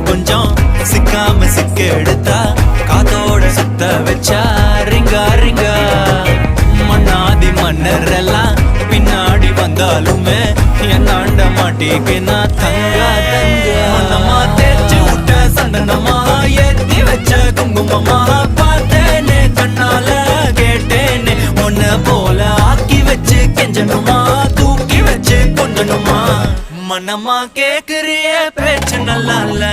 கொஞ்சம் சிக்காம சிக்க எடுத்தா காத்தோட சுத்த வச்சா ரிங்கா ரிங்கா. மன்னாதி மன்னர் எல்லாம் பின்னாடி வந்தாலுமே என்னாண்ட மாட்டிக்கினா தங்கா தங்கா. மன்னமா தேய்ச்சி விட்ட சந்தனமா ஏத்தி வச்ச குங்குமமா பார்த்தேனே கண்ணால கேட்டேனே உன்ன போல ஆக்கி வச்சு கெஞ்சணுமா தூக்கி வச்சு கொஞ்சணுமா. மனமா கேக்குறிய பேச்சு நல்லா இல்ல.